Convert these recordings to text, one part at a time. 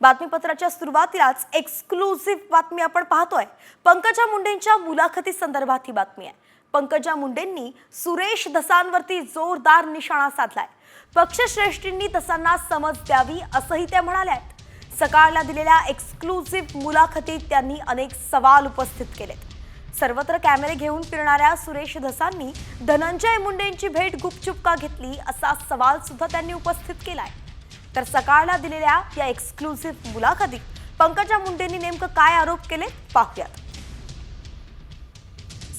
बातमीपत्राच्या सुरुवातीलाच एक्सक्लुझिव्ह बातमी आपण पाहतोय। पंकजा मुंडेंच्या मुलाखती संदर्भात ही बातमी आहे। पंकजा मुंडेंनी सुरेश धसांवरती जोरदार निशाणा साधलाय। पक्षश्रेष्ठींनी धसांना समज द्यावी असंही त्या म्हणाल्या। सकाळला दिलेल्या एक्सक्लुझिव्ह मुलाखतीत त्यांनी अनेक सवाल उपस्थित केलेत। सर्वत्र कॅमेरे घेऊन फिरणाऱ्या सुरेश धसांनी धनंजय मुंडेंची भेट गुपचूप का घेतली असा सवाल सुद्धा त्यांनी उपस्थित केलाय। तर सकाळला दिलेल्या या एक्सक्लुझिव्ह मुलाखतीत पंकजा मुंडेंनी नेमकं काय आरोप केले पाहूयात।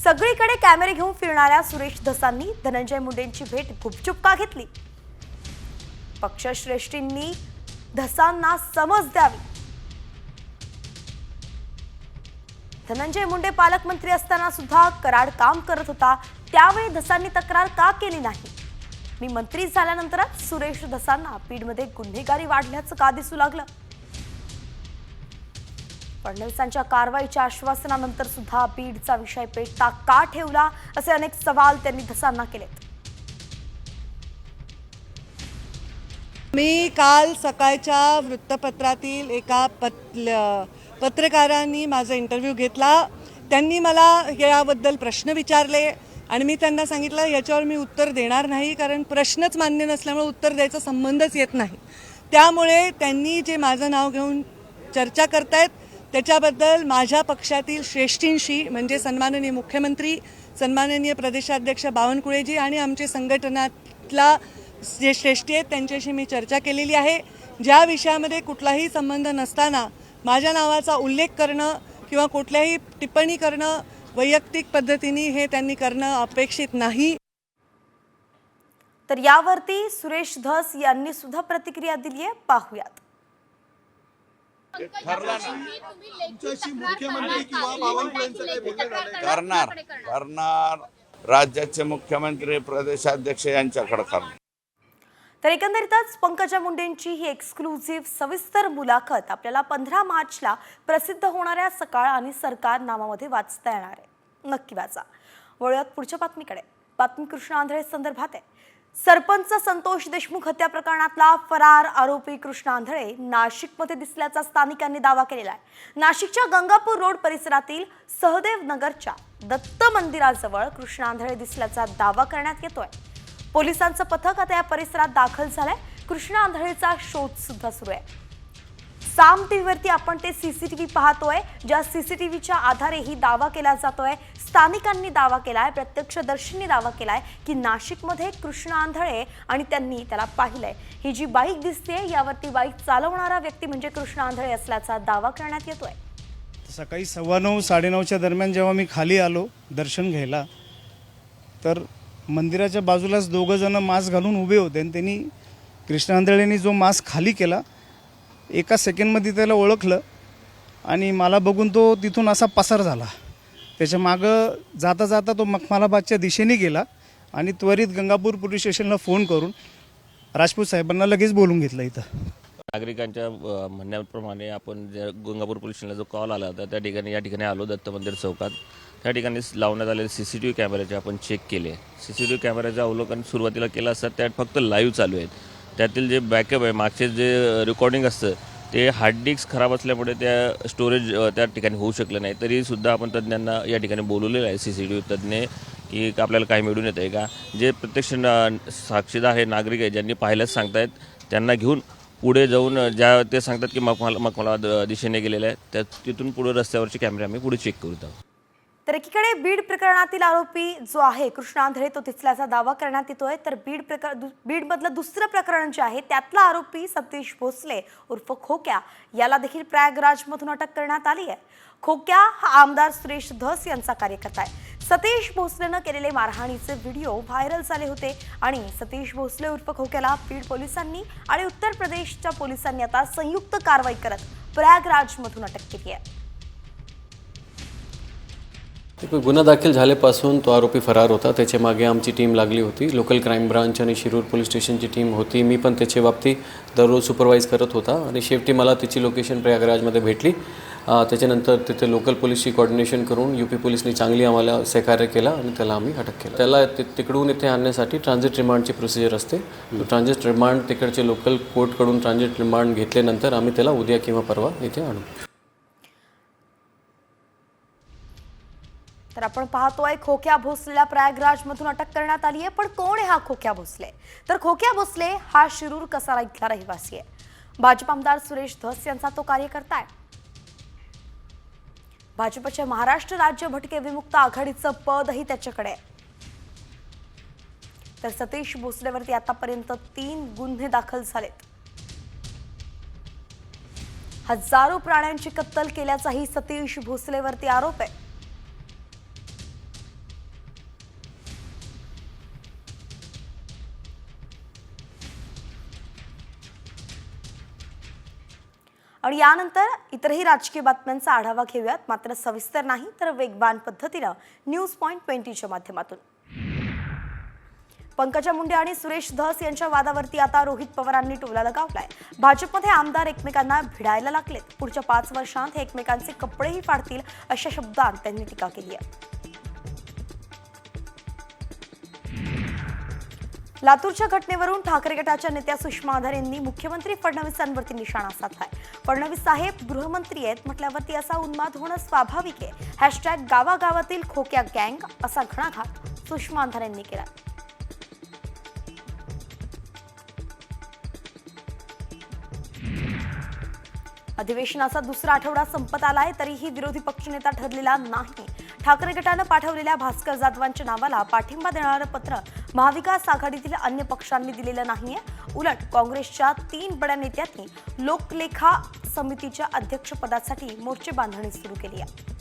सगळीकडे कॅमेरे घेऊन फिरणाऱ्या सुरेश धसांनी धनंजय मुंडेंची भेट गुपचूप का घेतली? पक्षश्रेष्ठींनी धसांना समज द्यावी। धनंजय मुंडे पालकमंत्री असताना सुद्धा कराड काम करत होता, त्यावेळी धसांनी तक्रार का केली नाही? मी मंत्री झाल्यानंतरच सुरेश धसांना बीडमध्ये गुन्हेगारी वाढल्याचं का दिसू लागलं? फडणवीसांच्या कारवाईच्या आश्वासनानंतर सुद्धा बीडचा विषय पेटता का ठेवला असे अनेक सवाल त्यांनी धसांना केलेत। मी काल सकाळच्या वृत्तपत्रातील एका पत्रकारांनी माझा इंटरव्ह्यू घेतला। त्यांनी मला याबद्दल प्रश्न विचारले आणि मी त्यांना सांगितलं याच्यावर मी उत्तर देणार नाही, कारण प्रश्नच मान्य नसल्यामुळे उत्तर द्यायचा संबंधच येत नाही। त्यामुळे त्यांनी जे माझं नाव घेऊन चर्चा करतायत त्याच्याबद्दल माझ्या पक्षातील श्रेष्ठींशी म्हणजे सन्माननीय मुख्यमंत्री, सन्माननीय प्रदेशाध्यक्ष बावनकुळेजी आणि आमचे संघटनातला जे श्रेष्ठी आहेत त्यांच्याशी मी चर्चा केलेली आहे। ज्या विषयामध्ये कुठलाही संबंध नसताना माझ्या नावाचा उल्लेख करणं किंवा कुठल्याही टिप्पणी करणं वैयक्तिक पद्धतीने हे त्यांनी करणं अपेक्षित नाही। तर यावरती सुरेश धस यांनी सुद्धा प्रतिक्रिया दिली आहे, पाहूयात। करणार राज्याचे मुख्यमंत्री प्रदेशाध्यक्ष यांच्याकडे करणार। तर एकंदरीतच पंकजा मुंडेंची ही एक्सक्लुझिव्ह सविस्तर मुलाखत आपल्याला 15 मार्चला प्रसिद्ध होणाऱ्या सकाळ आणि सरकार नामामध्ये वाचता येणार आहे। नक्की वाचा। वळूयात पुढच्या बातमीकडे। बातमी कृष्णा आंधळे संदर्भात आहे। सरपंच संतोष देशमुख हत्या प्रकरणातला फरार आरोपी कृष्णा आंधळे नाशिकमध्ये दिसल्याचा स्थानिकांनी दावा केलेला आहे। नाशिकच्या गंगापूर रोड परिसरातील सहदेव नगरच्या दत्त मंदिराजवळ कृष्णा आंधळे दिसल्याचा दावा करण्यात येतोय। पोलिसांचं पथक आता या परिसरात दाखल झालंय। कृष्णा आंधळेचा शोध सुद्धा सुरू आहे। साम टीव्हीवरती आपण ते सीसीटीव्ही पाहतोय, ज्या सीसीटीव्हीच्या आधारे ही दावा केला जातोय। स्थानिकांनी दावा केलाय, प्रत्यक्षदर्शींनी दावा केलाय की नाशिकमध्ये कृष्णा आंधळे आणि त्यांनी त्याला पाहिलंय। ही जी बाईक दिसते यावरती बाईक चालवणारा व्यक्ती म्हणजे कृष्णा आंधळे असल्याचा दावा करण्यात येतोय। सकाळी 9:15 साडेनऊच्या दरम्यान जेव्हा मी खाली आलो दर्शन घ्यायला, तर मंदिराच्या बाजूलाच दोघं जण मास्क घालून उभे होते आणि त्यांनी कृष्णा आंधळेंनी जो मास्क खाली केला एका सेकंडमध्ये त्याला ओळखलं आणि मला बघून तो तिथून असा पसार झाला। त्याच्या मागं जाता जाता तो मखमालाबादच्या दिशेने गेला आणि त्वरित गंगापूर पोलीस स्टेशनला फोन करून राजपूत साहेबांना लगेच बोलून घेतलं। इथं नागरिकांच्या म्हणण्याप्रमाणे आपण ज्या गंगापूर पोलीस स्टेशनला जो कॉल आला होता त्या ठिकाणी या ठिकाणी आलो दत्त मंदिर चौकात। त्या ठिकाणी लावण्यात आलेले सीसीटीव्ही कॅमेऱ्याचे आपण चेक केले। सीसीटीव्ही कॅमेऱ्याचं अवलोकन सुरुवातीला केलं असतं, त्यात फक्त लाईव्ह चालू आहेत। त्यातील जे बॅकअप आहे मागचे जे रेकॉर्डिंग असतं ते हार्ड डिस्क खराब असल्यामुळे त्या स्टोरेज त्या ठिकाणी होऊ शकलं नाही। तरीसुद्धा आपण तज्ज्ञांना या ठिकाणी बोलवलेलं आहे सीसीटीव्ही तज्ज्ञ की आपल्याला काही मिळून येतं आहे का। जे प्रत्यक्ष साक्षीदार आहे, नागरिक आहे, ज्यांनी पाहिलंच सांगतायत त्यांना घेऊन पुढे जाऊन ज्या ते सांगतात की मखमाला दिशेने गेलेलं आहे त्या तिथून पुढे रस्त्यावरचे कॅमेरे आम्ही पुढे चेक करत आहोत। तर एकीकडे बीड प्रकरणातील आरोपी जो आहे कृष्णा आंधळे तो दिसल्याचा दावा करण्यात येतोय। तर बीडमधलं दुसरं प्रकरण जे आहे त्यातला आरोपी सतीश भोसले उर्फ खोक्या याला देखील प्रयागराजमधून अटक करण्यात आली आहे। खोक्या हा आमदार सुरेश धस यांचा कार्यकर्ता आहे। सतीश भोसलेनं केलेले मारहाणीचे व्हिडिओ व्हायरल झाले होते आणि सतीश भोसले उर्फ खोक्याला बीड पोलिसांनी आणि उत्तर प्रदेशच्या पोलिसांनी आता संयुक्त कारवाई करत प्रयागराजमधून अटक केली आहे। गुन्हा दाखल झाल्यापासून तो आरोपी फरार होता। त्याच्या मागे आमची टीम लागली होती, लोकल क्राईम ब्रांच आणि शिरूर पोलीस स्टेशनची टीम होती। मी पण त्याच्या बाबतीत दररोज सुपरवाईज करत होता आणि शेवटी मला त्याची लोकेशन प्रयागराजमध्ये भेटली त्याच्यानंतर तिथे लोकल पोलिसशी कोऑर्डिनेशन करून UP पोलिसनी चांगली आम्हाला सहकार्य केला आणि त्याला आम्ही अटक केलं. त्याला तिकडून इथे आणण्यासाठी ट्रान्झिट रिमांडची प्रोसिजर असते. ट्रान्झिट रिमांड तिकडचे लोकल कोर्टकडून ट्रान्झिट रिमांड घेतल्यानंतर आम्ही त्याला उद्या किंवा परवा इथे आणू. तर आपण पाहतोय खोक्या भोसलेला प्रयागराजमधून अटक करण्यात आली आहे. पण कोण आहे हा खोक्या भोसले? तर खोक्या भोसले हा शिरूर कसारा इथला रहिवासी आहे. भाजप आमदार सुरेश धस यांचा तो कार्यकर्ता आहे. भाजपच्या महाराष्ट्र राज्य भटके विमुक्त आघाडीचं पदही त्याच्याकडे आहे. तर सतीश भोसलेवरती आतापर्यंत 3 गुन्हे दाखल झालेत. हजारो प्राण्यांची कत्तल केल्याचाही सतीश भोसलेवरती आरोप आहे. आणि यानंतर इतरही राजकीय बातम्यांचा आढावा घेऊयात, मात्र सविस्तर नाही तर वेगवान पद्धतीनं News.20च्या माध्यमातून. पंकजा मुंडे आणि सुरेश धस यांच्या वादावरती आता रोहित पवारांनी टोला लगावलाय. भाजपमध्ये आमदार एकमेकांना भिडायला लागलेत. पुढच्या 5 वर्षांत हे एकमेकांचे कपडेही फाडतील अशा शब्दांत त्यांनी टीका केली आहे. लातूरच्या घटनेवरून ठाकरे गटाच्या नेत्या सुषमा आधार यांनी मुख्यमंत्री फडणवीसांवरती निशाणा साधलाय. फडणवीस साहेब गृहमंत्री आहेत म्हटल्यावरती असा उन्माद होणं स्वाभाविक आहे. #गावागावातील खोक्या गँग असा घणाघात सुषमा आधार यांनी केला. अधिवेशनाचा दुसरा आठवडा संपत आलाय तरीही विरोधी पक्षनेता ठरलेला नाही. ठाकरे गटानं पाठवलेल्या भास्कर जाधवांच्या नावाला पाठिंबा देणारं पत्र महाविकास आघाडीतील अन्य पक्षांनी दिलेलं नाहीये. उलट काँग्रेसच्या 3 बड्या नेत्यांनी लोकलेखा समितीच्या अध्यक्षपदासाठी मोर्चे बांधणी सुरू केली आहे.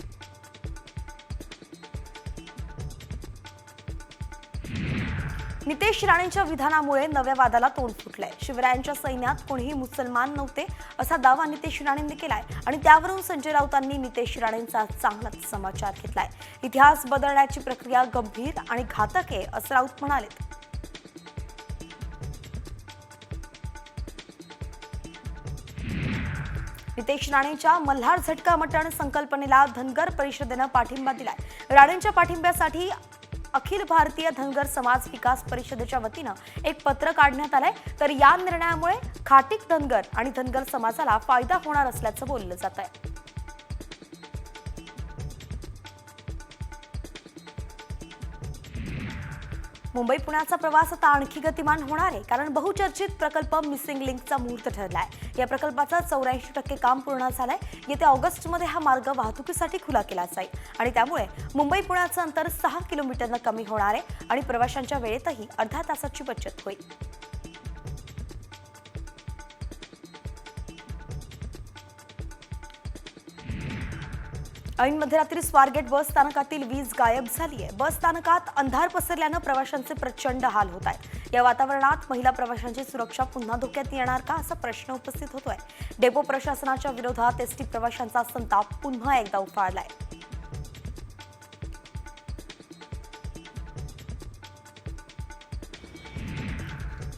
नितेश राणेंच्या विधानामुळे नव्या वादाला तोंड फुटलंय. शिवरायांच्या सैन्यात कोणीही मुसलमान नव्हते असा दावा नितेश राणेंनी केलाय आणि त्यावरून संजय राऊतांनी नितेश राणेंचा चांगलाच समाचार घेतलाय. इतिहास बदलण्याची प्रक्रिया गंभीर आणि घातक आहे असं राऊत म्हणाले. नितेश राणेंच्या मल्हार झटका मटण संकल्पनेला धनगर परिषदेनं पाठिंबा दिलाय. राणेंच्या पाठिंब्यासाठी अखिल भारतीय धनगर समाज विकास परिषदेच्या वतीनं एक पत्र काढण्यात आलंय. तर या निर्णयामुळे खाटीक धनगर आणि धनगर समाजाला फायदा होणार असल्याचं बोललं जात आहे. मुंबई पुण्याचा प्रवास आता आणखी गतिमान होणार आहे, कारण बहुचर्चित प्रकल्प मिसिंग लिंकचा मुहूर्त ठरलाय. या प्रकल्पाचं 84% काम पूर्ण झालंय. येत्या ऑगस्टमध्ये हा मार्ग वाहतुकीसाठी खुला केला जाईल आणि त्यामुळे मुंबई पुण्याचं अंतर 6 किलोमीटरनं कमी होणार आहे आणि प्रवाशांच्या वेळेतही अर्ध्या तासाची बचत होईल. ऐन मध्यरात्री स्वारगेट बस स्थानकातील वीज गायब झाली आहे. बस स्थानकात अंधार पसरल्यानं प्रवाशांचे प्रचंड हाल होत आहेत. या वातावरणात महिला प्रवाशांची सुरक्षा पुन्हा धोक्यात येणार का असा प्रश्न उपस्थित होतोय. डेपो प्रशासनाच्या विरोधात एसटी प्रवाशांचा संताप पुन्हा एकदा उफाळलाय.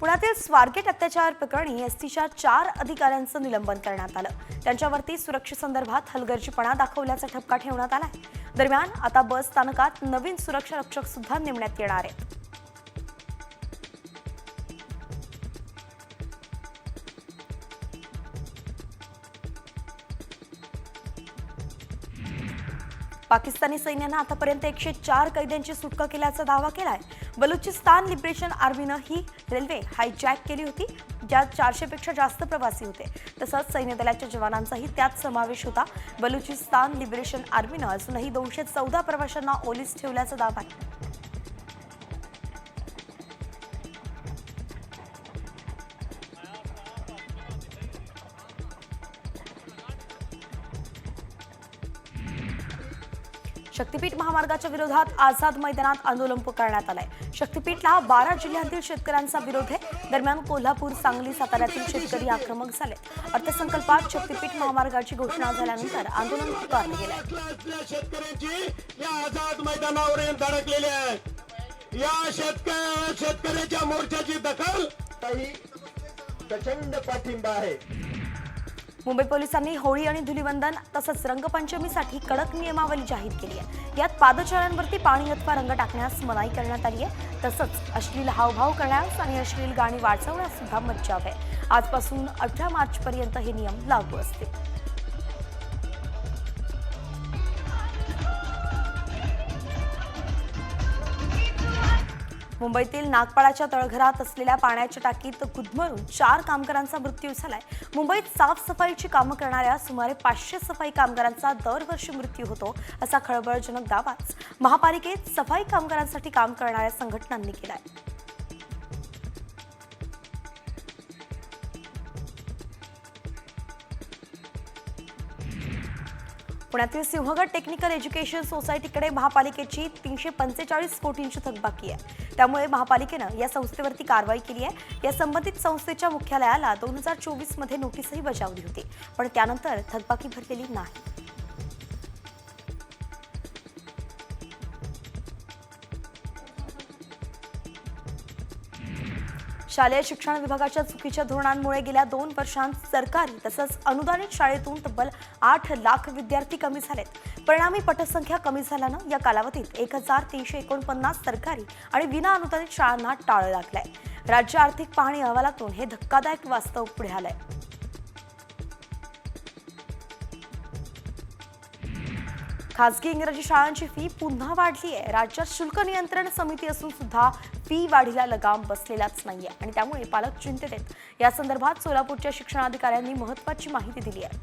पुण्यातील स्वारगेट अत्याचार प्रकरणी एसटीच्या 4 अधिकाऱ्यांचं निलंबन करण्यात आलं. त्यांच्यावरती सुरक्षेसंदर्भात हलगर्जीपणा दाखवल्याचा ठपका ठेवण्यात आलाय. दरम्यान आता बस स्थानकात नवीन सुरक्षा रक्षक सुद्धा नेमण्यात येणार आहेत. पाकिस्तानी सैन्यानं आतापर्यंत 104 कैद्यांची सुटका केल्याचा दावा केलाय. बलुचिस्तान लिबरेशन आर्मीनं ही रेल्वे हायजॅक केली होती, ज्यात 400 पेक्षा जास्त प्रवासी होते. तसंच सैन्य दलाच्या जवानांचाही त्यात समावेश होता. बलुचिस्तान लिबरेशन आर्मीनं अजूनही 214 प्रवाशांना ओलीस ठेवल्याचा दावा आहे. शक्तीपीठ महामार्गाच्या विरोधात आझाद मैदानात आंदोलन पुकारण्यात आलंय. शक्तीपीठला 12 जिल्ह्यांतील शेतकऱ्यांचा विरोध आहे. दरम्यान कोल्हापूर, सांगली, साताऱ्यातील शेतकरी आक्रमक झाले. अर्थसंकल्पात शक्तीपीठ महामार्गाची घोषणा झाल्यानंतर आंदोलन पुकारलं गेलंय. शेतकऱ्यांची या आझाद मैदानावर धडकलेले आहेत. या शेतकऱ्याच्या मोर्चाची दखल काही प्रचंड पाठिंबा आहे. मुंबई पोलिसांनी होळी आणि धुलीवंदन तसंच रंगपंचमीसाठी कडक नियमावली जाहीर केली आहे. यात पादचाऱ्यांवरती पाणी अथवा रंग टाकण्यास मनाई करण्यात आली आहे. तसंच अश्लील हावभाव करण्यास आणि अश्लील गाणी वाजवण्यास सुद्धा मज्जाव आहे. आजपासून 18 मार्चपर्यंत हे नियम लागू असतील. मुंबईतील नागपाडाच्या तळघरात असलेल्या पाण्याच्या टाकीत गुदमरून 4 कामगारांचा मृत्यू झालाय. मुंबईत साफसफाईची कामं करणाऱ्या सुमारे 500 सफाई कामगारांचा दरवर्षी मृत्यू होतो असा खळबळजनक दावाच महापालिकेत सफाई कामगारांसाठी काम करणाऱ्या संघटनांनी केलाय. पुण्यातील सिंहगड टेक्निकल एज्युकेशन सोसायटीकडे महापालिकेची 345 कोटींची थकबाकी आहे. त्यामुळे महापालिकेनं या संस्थेवरती कारवाई केली आहे. या संबंधित संस्थेच्या मुख्यालयाला 2024 मध्ये नोटीसही बजावली होती, पण त्यानंतर थकबाकी भरलेली नाही. शालेय शिक्षण विभागाच्या चुकीच्या धोरणांमुळे गेल्या 2 वर्षांत सरकारी तसंच अनुदानित शाळेतून तब्बल 8 लाख विद्यार्थी कमी झालेत. परिणामी पटसंख्या कमी झाल्यानं या कालावधीत 1349 सरकारी आणि विना अनुदानित शाळांना टाळं लागलंय. राज्य आर्थिक पाहणी अहवालातून हे धक्कादायक वास्तव पुढे आलंय. खासगी इंग्रजी शाळांची फी पुन्हा वाढली आहे. राज्यात शुल्क नियंत्रण समिती असून सुद्धा फी वाढीला लगाम बसलेलाच नाहीये आणि त्यामुळे पालक चिंतेत आहेत. या संदर्भात सोलापूरच्या शिक्षणाधिकाऱ्यांनी महत्त्वाची माहिती दिली आहे.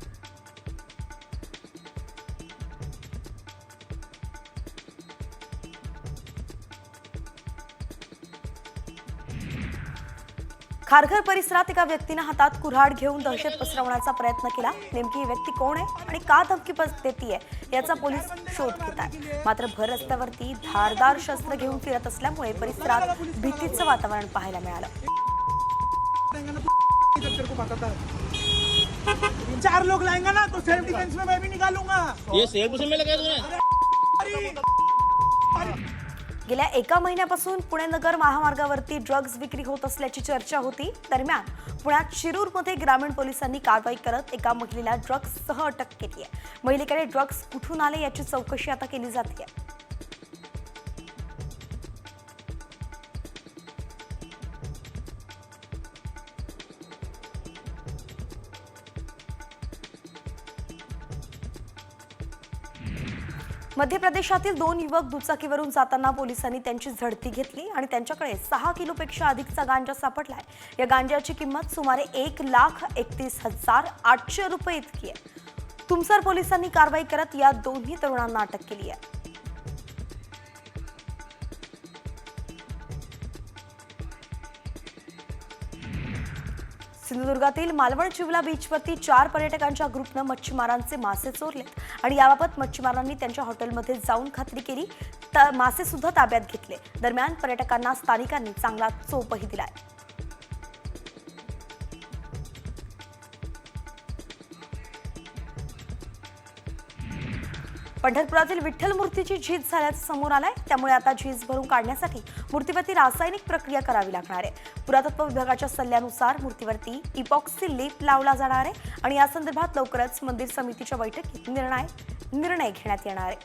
खारघर परिसरात एका व्यक्तीने हातात कुऱ्हाड घेऊन दहशत पसरवण्याचा प्रयत्न केला. नेमकी ही व्यक्ती कोण आहे आणि का धमकी देतीये याचा पोलीस शोध घेत आहेत. मात्र भर रस्त्यावरती धारदार शस्त्र घेऊन फिरत असल्यामुळे परिसरात भीतीचं वातावरण पाहायला मिळालं. 4 लोग लाएंगे ना तो सेल्फ डिफेंस में मैं भी निकालूंगा. ये सेल्फ डिफेंस में लगा तूने. गेल्या 1 महिन्यापासून पुणे नगर महामार्गावरती ड्रग्ज विक्री होत असल्याची चर्चा होती. दरम्यान पुण्यात शिरूरमध्ये ग्रामीण पोलिसांनी कारवाई करत एका महिलेला ड्रग्जसह अटक केली आहे. महिलेकडे ड्रग्ज कुठून आले याची चौकशी आता केली जाते. मध्य प्रदेशातील 2 युवक दुचाकीवरून जाताना पोलिसांनी त्यांची झडती घेतली आणि त्यांच्याकडे 6 किलोपेक्षा अधिकचा गांजा सापडलाय. या गांजाची किंमत सुमारे 1,31,800 रुपये इतकी आहे. तुमसर पोलिसांनी कारवाई करत या दोन्ही तरुणांना अटक केली आहे. सिंधुदुर्गातील मालवण चिवला बीचवरती 4 पर्यटकांच्या ग्रुपनं मच्छीमारांचे मासे चोरलेत आणि याबाबत मच्छीमारांनी त्यांच्या हॉटेलमध्ये जाऊन खात्री केली. मासे सुद्धा ताब्यात घेतले. दरम्यान पर्यटकांना स्थानिकांनी चांगला चोपही दिलाय. पंढरपुरातील विठ्ठल मूर्तीची झीज झाल्याचं समोर आलंय. त्यामुळे आता झीज भरून काढण्यासाठी मूर्तीवरती रासायनिक प्रक्रिया करावी लागणार आहे. पुरातत्व विभागाच्या सल्ल्यानुसार मूर्तीवरती इपॉक्सी लेप लावला जाणार आहे आणि या संदर्भात लवकरच मंदिर समितीच्या बैठकीत निर्णय घेण्यात येणार आहे.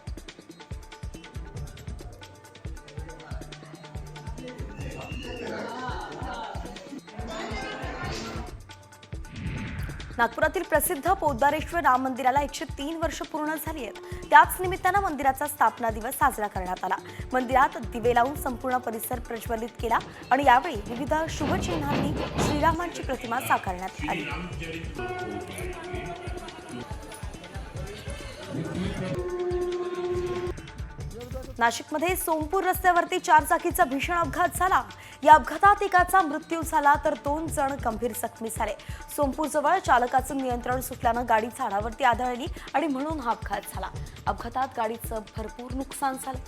नागपुरातील प्रसिद्ध पोद्दारेश्वर राम मंदिराला 103 वर्ष पूर्ण झाली आहेत. त्याच निमित्तानं मंदिराचा स्थापना दिवस साजरा करण्यात आला. मंदिरात दिवे लावून संपूर्ण परिसर प्रज्वलित केला आणि यावेळी विविध शुभचिन्हांनी श्रीरामांची प्रतिमा साकारण्यात आली. नाशिकमध्ये सोमपूर रस्त्यावरती 4 चाकीचा भीषण अपघात झाला. या अपघातात एकाचा मृत्यू झाला तर 2 जण गंभीर जखमी झाले. सोमपूरजवळ चालकाचं नियंत्रण सुटल्यानं गाडी झाडावरती आदळली आणि म्हणून हा अपघात झाला. अपघातात गाडीचं भरपूर नुकसान झालं.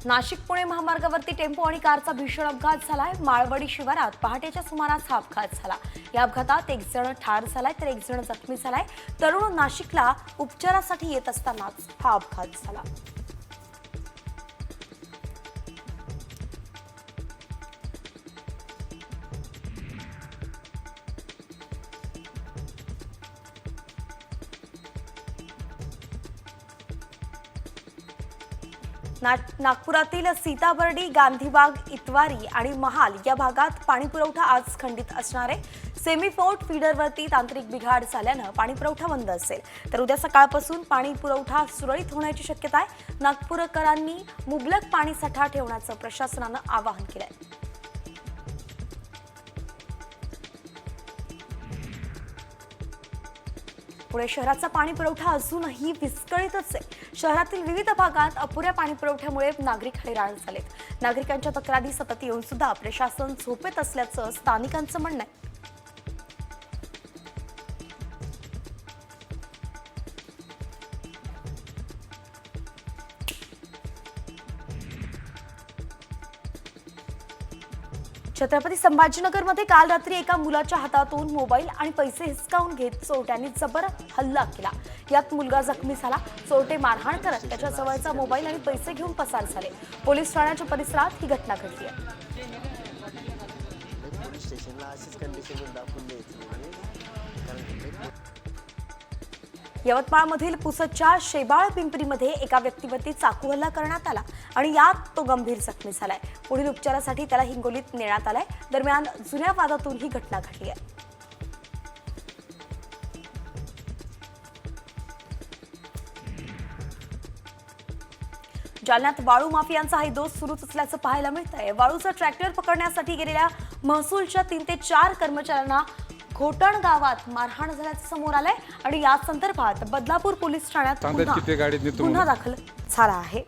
नाशिक पुणे महामार्गावरती टेम्पो आणि कारचा भीषण अपघात झालाय. माळवडी शिवारात पहाटेच्या सुमारास हा अपघात झाला. या अपघातात 1 जण ठार झालाय तर 1 जण जखमी झालाय. तरुण नाशिकला उपचारासाठी येत असतानाच हा अपघात झाला. नागपुरातील सीताबर्डी, गांधीबाग, इतवारी आणि महाल या भागात पाणी पुरवठा आज खंडित असणार आहे. सेमीफोर्ट फीडरवरती तांत्रिक बिघाड झाल्यानं पाणी पुरवठा बंद असेल, तर उद्या सकाळपासून पाणी पुरवठा सुरळीत होण्याची शक्यता आहे. नागपूरकरांनी मुबलक पाणीसाठा ठेवण्याचं प्रशासनानं आवाहन केलंय. पुणे शहराचा पाणी पुरवठा अजूनही विस्कळीतच आहे. शहरातील विविध भागात अपुऱ्या पाणी पुरवठ्यामुळे नागरिक हैराण झालेत. नागरिकांच्या तक्रारी सतत येऊन सुद्धा प्रशासन झोपेत असल्याचं स्थानिकांचं म्हणणं आहे. छत्रपती संभाजीनगरमध्ये काल रात्री एका मुलाच्या हातातून मोबाईल आणि पैसे हिसकावून घेत चोरट्यांनी जबर हल्ला केला. यात मुलगा जखमी झाला. चोरटे मारहाण करत त्याच्या जवळचा मोबाईल आणि पैसे घेऊन पसार झाले. पोलीस ठाण्याच्या परिसरात ही घटना घडली आहे. यवतमाळमधील पुसदच्या शेबाळ पिंपरीमध्ये एका व्यक्तीवरती चाकू हल्ला करण्यात आला आणि यात तो गंभीर जखमी झालाय. पुढील उपचारासाठी त्याला हिंगोलीत नेण्यात आलाय. दरम्यान जुन्या वादातून ही घटना घडली आहे. जालन्यात वाळू माफियांचा हैदोस सुरूच असल्याचं पाहायला मिळतंय. वाळूचा ट्रॅक्टर पकडण्यासाठी गेलेल्या महसूलच्या 3 ते 4 कर्मचाऱ्यांना घोटण गावात मारहाण झाल्याचं समोर आलंय आणि या संदर्भात बदलापूर पोलीस ठाण्यात गुन्हा दाखल झाला आहे.